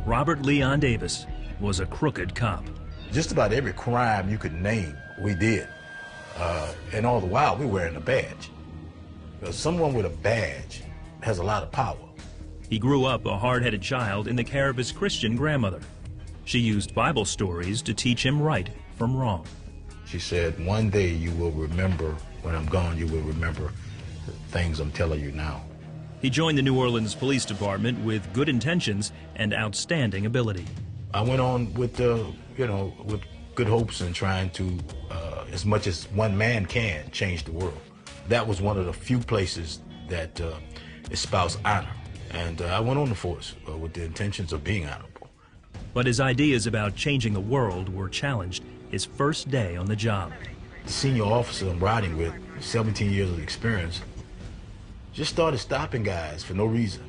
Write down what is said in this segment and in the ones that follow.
Robert Leon Davis was a crooked cop. Just about every crime you could name, we did. And all the while, we were wearing a badge. Someone with a badge has a lot of power. He grew up a hard-headed child in the care of his Christian grandmother. She used Bible stories to teach him right from wrong. She said, one day you will remember, when I'm gone, you will remember the things I'm telling you now. He joined the New Orleans Police Department with good intentions and outstanding ability. I went on with, with good hopes and trying to, as much as one man can, change the world. That was one of the few places that espoused honor. And I went on the force with the intentions of being honorable. But his ideas about changing the world were challenged his first day on the job. The senior officer I'm riding with, 17 years of experience, just started stopping guys for no reason.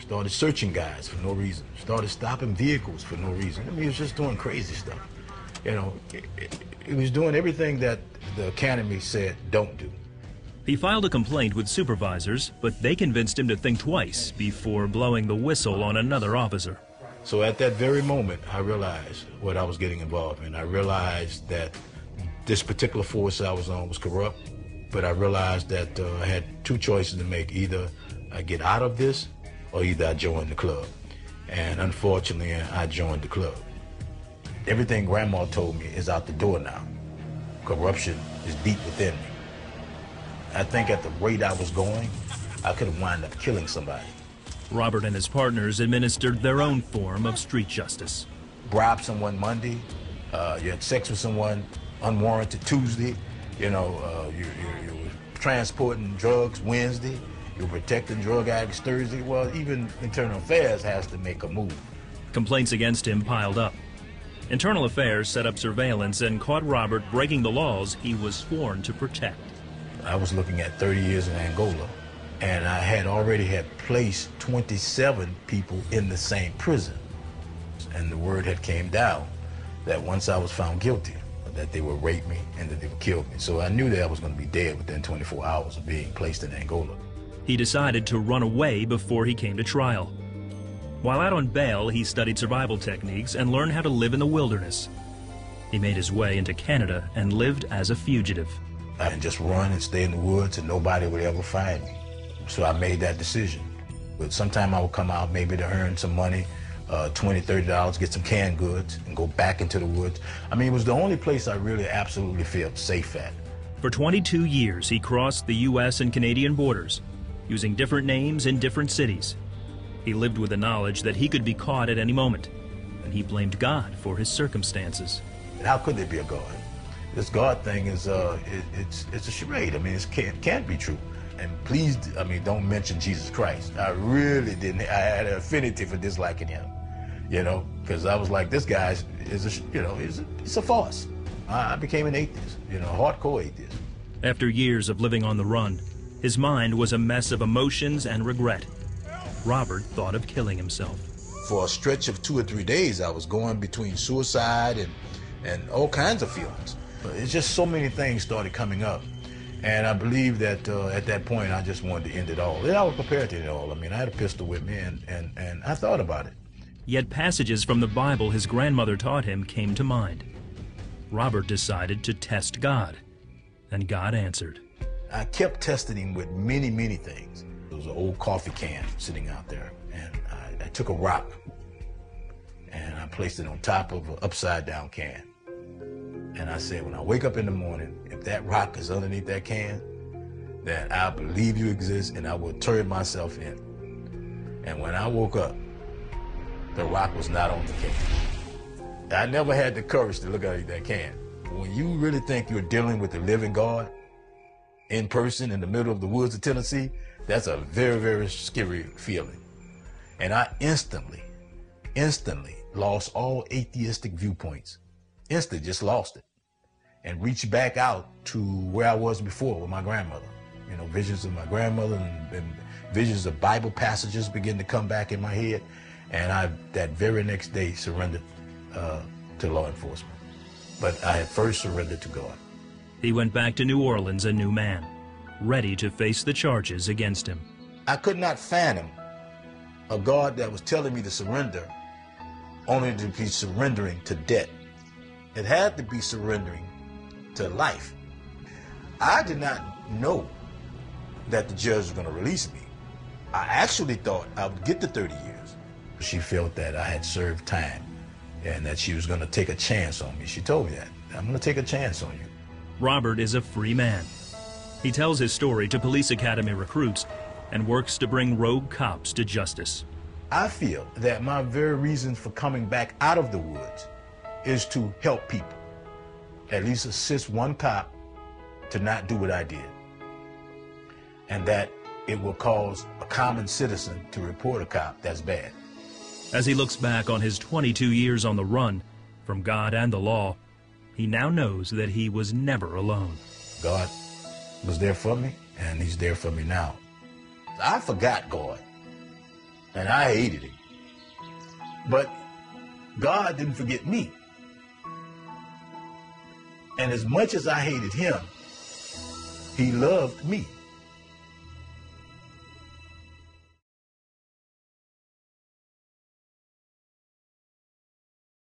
Started searching guys for no reason. Started stopping vehicles for no reason. I mean, he was just doing crazy stuff. You know, he was doing everything that the academy said don't do. He filed a complaint with supervisors, but they convinced him to think twice before blowing the whistle on another officer. So at that very moment, I realized what I was getting involved in. I realized that this particular force I was on was corrupt, but I realized that I had two choices to make. Either I get out of this, or either I join the club. And unfortunately, I joined the club. Everything Grandma told me is out the door now. Corruption is deep within me. I think at the rate I was going, I could have wound up killing somebody. Robert and his partners administered their own form of street justice. Bribe someone Monday, you had sex with someone unwarranted Tuesday, you were transporting drugs Wednesday, you were protecting drug addicts Thursday. Well, even Internal Affairs has to make a move. Complaints against him piled up. Internal Affairs set up surveillance and caught Robert breaking the laws he was sworn to protect. I was looking at 30 years in Angola, and I had already placed 27 people in the same prison. And the word had came down that once I was found guilty, that they would rape me and that they would kill me. So I knew that I was going to be dead within 24 hours of being placed in Angola. He decided to run away before he came to trial. While out on bail, he studied survival techniques and learned how to live in the wilderness. He made his way into Canada and lived as a fugitive. I can just run and stay in the woods and nobody would ever find me. So I made that decision. But sometime I would come out maybe to earn some money, $20, $30, get some canned goods and go back into the woods. I mean, it was the only place I really absolutely felt safe at. For 22 years, he crossed the U.S. and Canadian borders, using different names in different cities. He lived with the knowledge that he could be caught at any moment, and he blamed God for his circumstances. How could there be a God? This God thing is, it's a charade. I mean, it can't be true. And please, I mean, don't mention Jesus Christ. I really didn't. I had an affinity for disliking him, because I was like, this guy it's a farce. I became an atheist, hardcore atheist. After years of living on the run, his mind was a mess of emotions and regret. Robert thought of killing himself. For a stretch of 2 or 3 days, I was going between suicide and all kinds of feelings. It's just so many things started coming up. And I believe that at that point, I just wanted to end it all. And I was prepared to end it all. I mean, I had a pistol with me, and I thought about it. Yet passages from the Bible his grandmother taught him came to mind. Robert decided to test God, and God answered. I kept testing him with many, many things. There was an old coffee can sitting out there, and I took a rock, and I placed it on top of an upside-down can. And I said, when I wake up in the morning, if that rock is underneath that can, then I believe you exist and I will turn myself in. And when I woke up, the rock was not on the can. I never had the courage to look at that can. When you really think you're dealing with the living God in person in the middle of the woods of Tennessee, that's a very, very scary feeling. And I instantly lost all atheistic viewpoints. Instantly just lost it. And reached back out to where I was before with my grandmother. Visions of my grandmother and visions of Bible passages begin to come back in my head. And I, that very next day, surrendered to law enforcement. But I had first surrendered to God. He went back to New Orleans a new man, ready to face the charges against him. I could not fathom a God that was telling me to surrender only to be surrendering to debt. It had to be surrendering to life. I did not know that the judge was going to release me. I actually thought I would get the 30 years. She felt that I had served time and that she was going to take a chance on me. She told me that. I'm going to take a chance on you. Robert is a free man. He tells his story to police academy recruits and works to bring rogue cops to justice. I feel that my very reason for coming back out of the woods is to help people, at least assist one cop to not do what I did, and that it will cause a common citizen to report a cop that's bad. As he looks back on his 22 years on the run from God and the law, he now knows that he was never alone. God was there for me, and he's there for me now. I forgot God, and I hated him. But God didn't forget me. And as much as I hated him, he loved me.